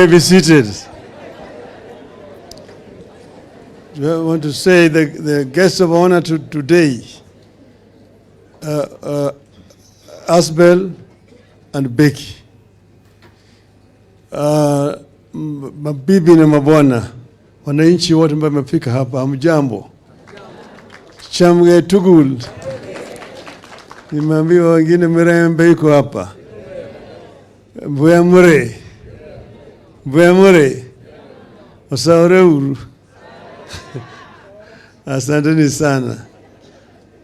Be seated. I want to say the guests of honor today, Asbel and Becky, mabibi na mabwana, wananchi wote ambao wamefika hapa, hamjambo. Chamge tugul. Nimeambiwa wengine Mirembe iko hapa. Mbuyamure. Mbuyamure. Osaoreuru. Asanteni sana.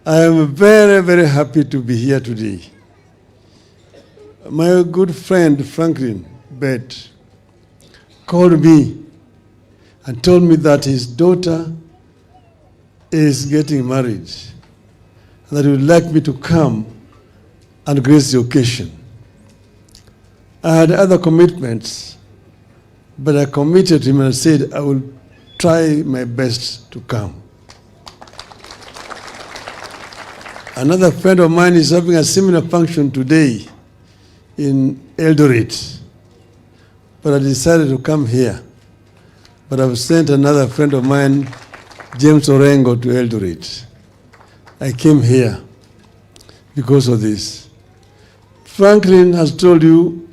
I am very, very happy to be here today. My good friend Franklin Bett called me and told me that his daughter is getting married and that he would like me to come and grace the occasion. I had other commitments, but I committed to him and said I will try my best to come. Another friend of mine is having a similar function today in Eldoret, but I decided to come here. But I've sent another friend of mine, James Orengo, to Eldoret. I came here because of this. Franklin has told you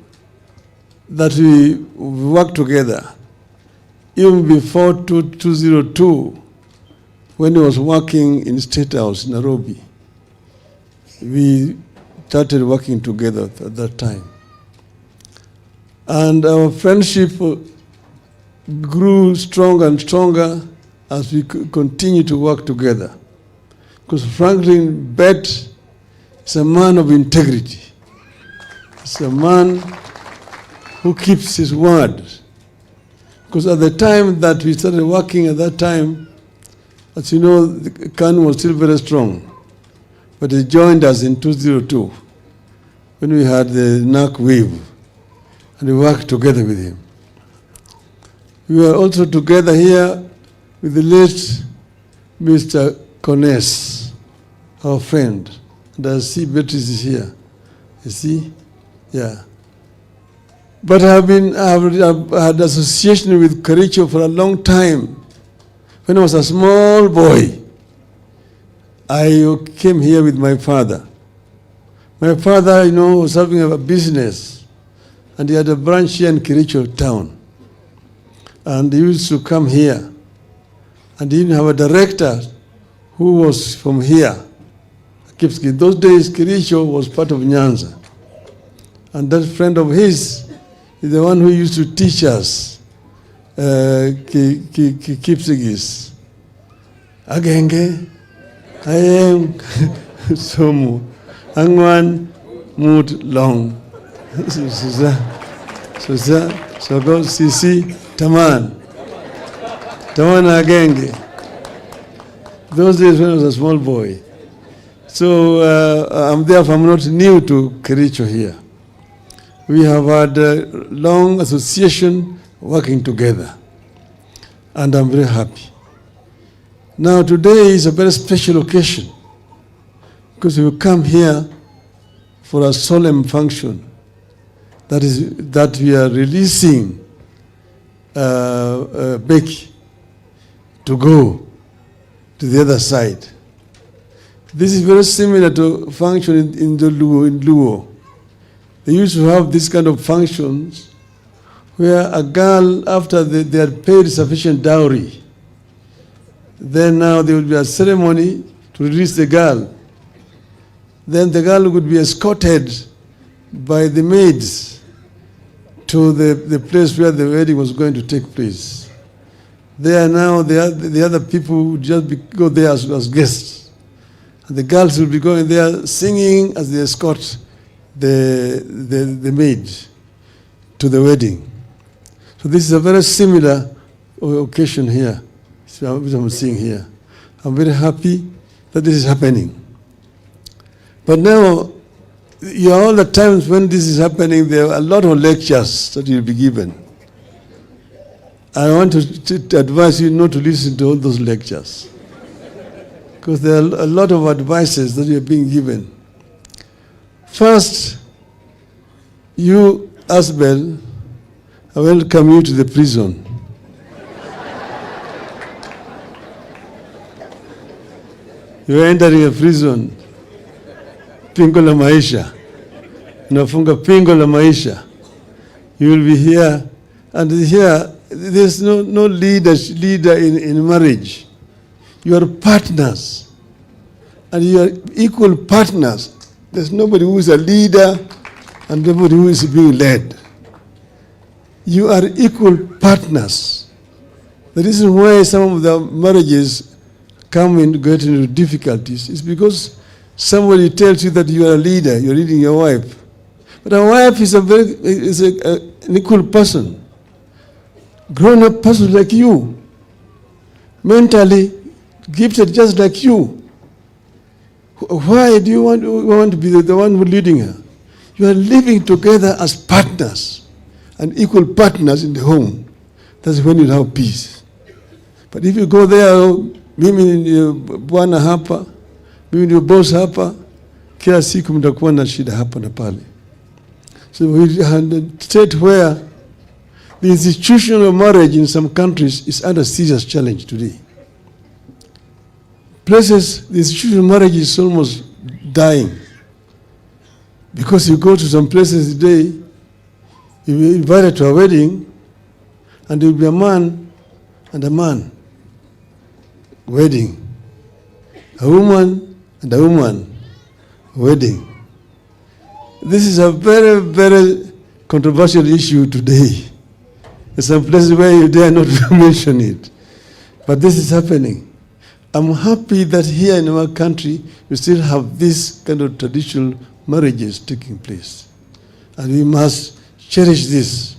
that we work together. Even before 2002, when he was working in State House, Nairobi, we started working together at that time. And our friendship grew stronger and stronger as we continue to work together. Because Franklin Bett is a man of integrity. He's a man who keeps his word. Because at the time that we started working at that time, as you know, the KANU was still very strong. But he joined us in 2002 when we had the NAC wave, and we worked together with him. We were also together here with the late Mr. Kones, our friend. And I see Beatrice is here. You see? Yeah. But I've had association with Kericho for a long time. When I was a small boy, I came here with my father. My father, was having a business, and he had a branch here in Kericho town. And he used to come here. And he didn't have a director who was from here. In those days, Kericho was part of Nyanza. And that friend of his is the one who used to teach us Kipsigis. Agenge, I am Somu, Angwan, Mood Long. So go Sisi, Taman. Taman Agenge. Those days when I was a small boy. So I'm not new to Kericho here. We have had a long association working together, and I'm very happy. Now today is a very special occasion because we come here for a solemn function. That we are releasing Becky to go to the other side. This is very similar to function in Luo. They used to have this kind of functions where a girl, after they had paid sufficient dowry, then now there would be a ceremony to release the girl. Then the girl would be escorted by the maids to the place where the wedding was going to take place. There now, the other people would just go there as guests. And the girls will be going there singing as they escort the maid to the wedding. So this is a very similar occasion here, which I'm seeing here. I'm very happy that this is happening. But now, all the times when this is happening, there are a lot of lectures that will be given. I want to advise you not to listen to all those lectures, because there are a lot of advices that are being given. First, you, Asbel, I welcome you to the prison. You are entering a prison. Pingo la maisha. Unafunga pingo la maisha. You will be here, and here there's no leader in marriage. You are partners, and you are equal partners. There's nobody who is a leader and nobody who is being led. You are equal partners. The reason why some of the marriages get into difficulties is because somebody tells you that you are a leader, you're leading your wife. But a wife is an equal person, grown-up person like you, mentally gifted just like you. Why do you want to be the one who's leading her? You are living together as partners and equal partners in the home. That's when you have peace. But if you go there, mimi ni bwana hapa, mimi ni boss hapa, kila siku mtakuwa na shida hapa na pale. So we had a state where the institution of marriage in some countries is under serious challenge today. Places, the institution of marriage is almost dying. Because you go to some places today, you'll be invited to a wedding, and there will be a man and a man wedding. A woman and a woman wedding. This is a very, very controversial issue today. There's some places where you dare not mention it. But this is happening. I'm happy that here in our country, we still have this kind of traditional marriages taking place. And we must cherish this.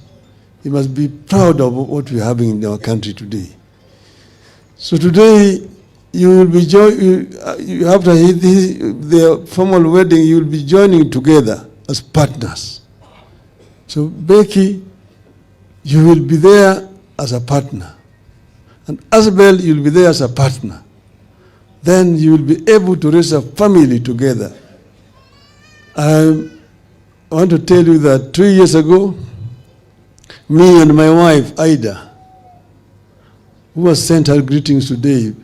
We must be proud of what we're having in our country today. So today, you will be after the formal wedding, you will be joining together as partners. So Becky, you will be there as a partner. And Asbel, you will be there as a partner. Then you will be able to raise a family together. I want to tell you that 3 years ago, me and my wife, Ida, who has sent her greetings today,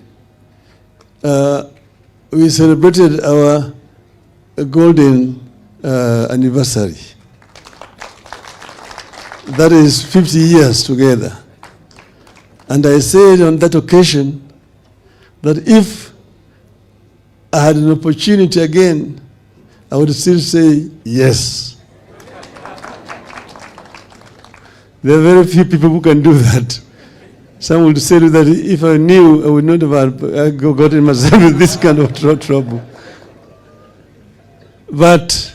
we celebrated our golden anniversary. That is 50 years together. And I said on that occasion that if I had an opportunity again, I would still say yes. There are very few people who can do that. Some would say that if I knew, I would not have gotten myself in this kind of trouble. But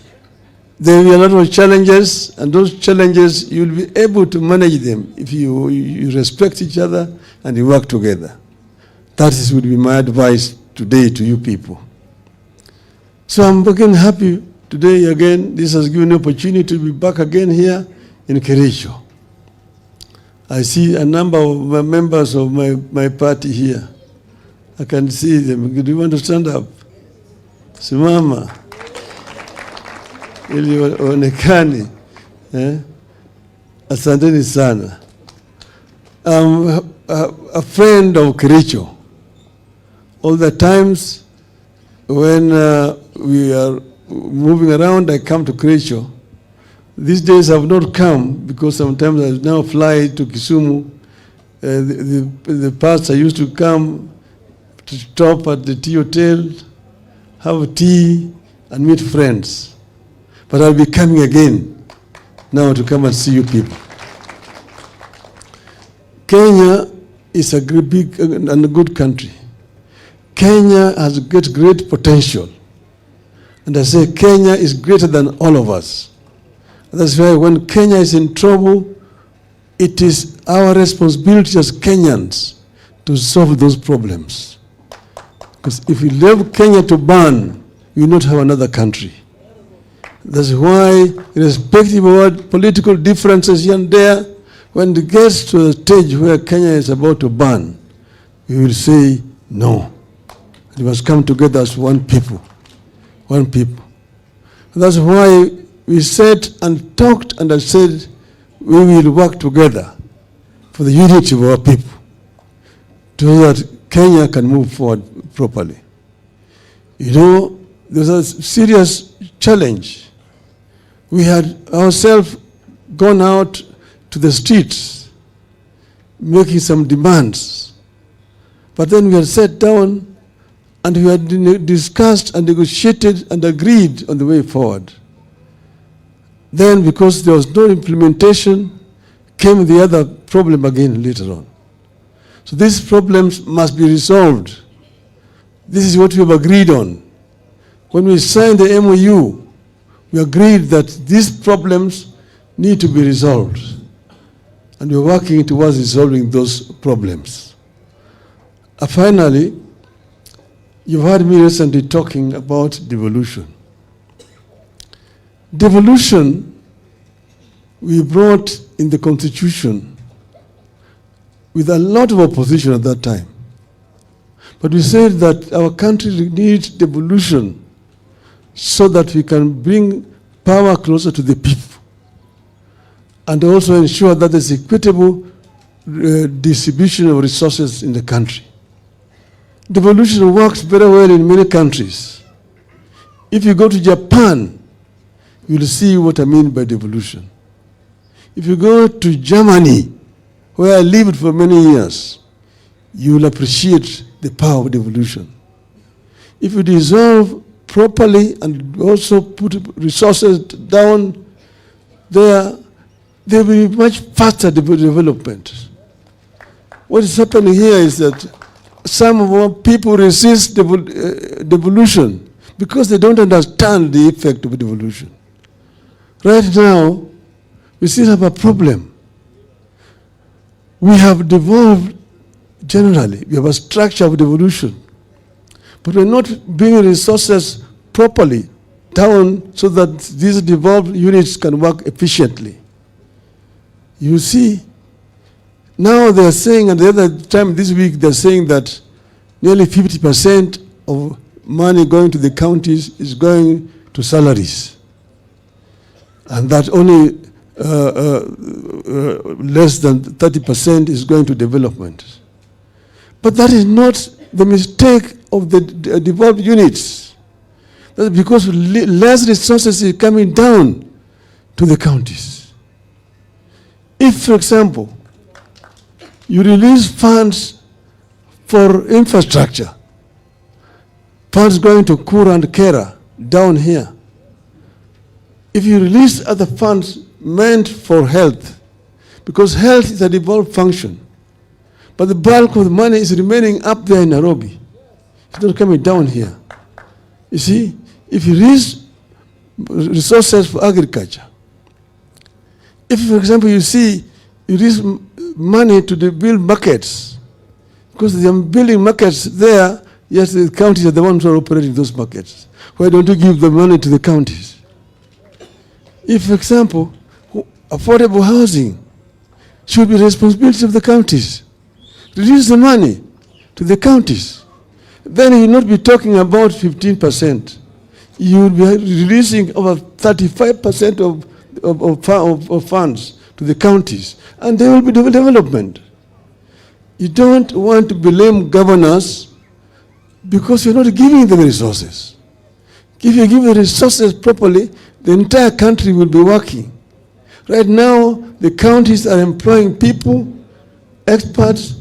there will be a lot of challenges, and those challenges, you'll be able to manage them if you respect each other and you work together. That would be my advice today to you people. So I'm again happy today again. This has given me an opportunity to be back again here in Kericho. I see a number of members of my party here. I can see them. Do you want to stand up? Simama. Ili onekani. Asanteni sana. I'm a friend of Kericho. All the times when we are moving around, I come to Kericho. These days I have not come because sometimes I now fly to Kisumu. The past I used to come to stop at the tea hotel, have tea, and meet friends. But I'll be coming again now to come and see you people. Kenya is a big and a good country. Kenya has got great potential. And I say Kenya is greater than all of us. That's why when Kenya is in trouble, it is our responsibility as Kenyans to solve those problems. Because if we leave Kenya to burn, we will not have another country. That's why, irrespective of what political differences here and there, when it gets to a stage where Kenya is about to burn, we will say no. We must come together as one people. One people. And that's why we sat and talked, and I said, we will work together for the unity of our people so that Kenya can move forward properly. You know, there's a serious challenge. We had ourselves gone out to the streets making some demands. But then we had sat down and we had discussed and negotiated and agreed on the way forward. Then, because there was no implementation, came the other problem again later on. So these problems must be resolved. This is what we have agreed on. When we signed the MOU, we agreed that these problems need to be resolved. And we're working towards resolving those problems. Finally, you've heard me recently talking about devolution. Devolution, we brought in the Constitution with a lot of opposition at that time. But we said that our country needs devolution so that we can bring power closer to the people and also ensure that there's equitable distribution of resources in the country. Devolution works very well in many countries. If you go to Japan, you'll see what I mean by devolution. If you go to Germany, where I lived for many years, you will appreciate the power of devolution. If you dissolve properly and also put resources down there, there will be much faster development. What is happening here is that some of our people resist devolution because they don't understand the effect of devolution. Right now, we still have a problem. We have devolved generally. We have a structure of devolution. But we're not bringing resources properly down so that these devolved units can work efficiently. You see, now they're saying, and the other time this week, they're saying that nearly 50% of money going to the counties is going to salaries. And that only less than 30% is going to development. But that is not the mistake of the devolved units. That's because less resources is coming down to the counties. If, for example, you release funds for infrastructure, funds going to Kura and Kera down here, if you release other funds meant for health, because health is a devolved function, but the bulk of the money is remaining up there in Nairobi. It's not coming down here. You see, if you release resources for agriculture, if, for example, you release money to build markets, because they are building markets there, yes, the counties are the ones who are operating those markets. Why don't you give the money to the counties? If, for example, affordable housing should be the responsibility of the counties, release the money to the counties. Then you will not be talking about 15%. You will be releasing over 35% of funds to the counties, and there will be development. You don't want to blame governors because you're not giving them resources. If you give the resources properly, the entire country will be working. Right now, the counties are employing people, experts,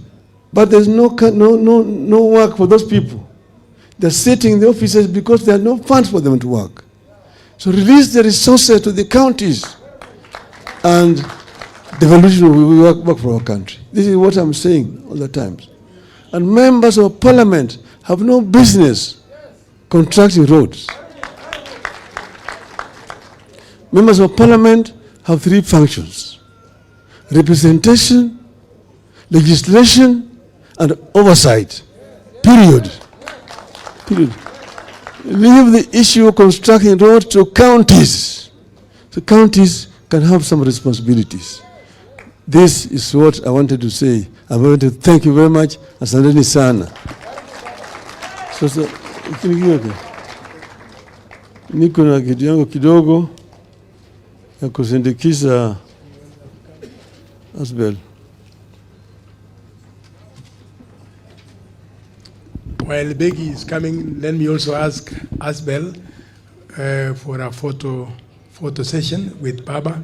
but there's no work for those people. They're sitting in the offices because there are no funds for them to work. So release the resources to the counties, and devolution will work for our country. This is what I'm saying all the time. And members of parliament have no business contracting roads. Members of parliament have three functions: representation, legislation, and oversight. Period. Leave the issue of constructing roads to counties. So counties can have some responsibilities. This is what I wanted to say. I want to thank you very much. Asanteni sana. Sasa niko na kitu yangu kidogo ya kusindikiza Asbel. While Becky is coming, let me also ask Asbel for a photo session with Baba.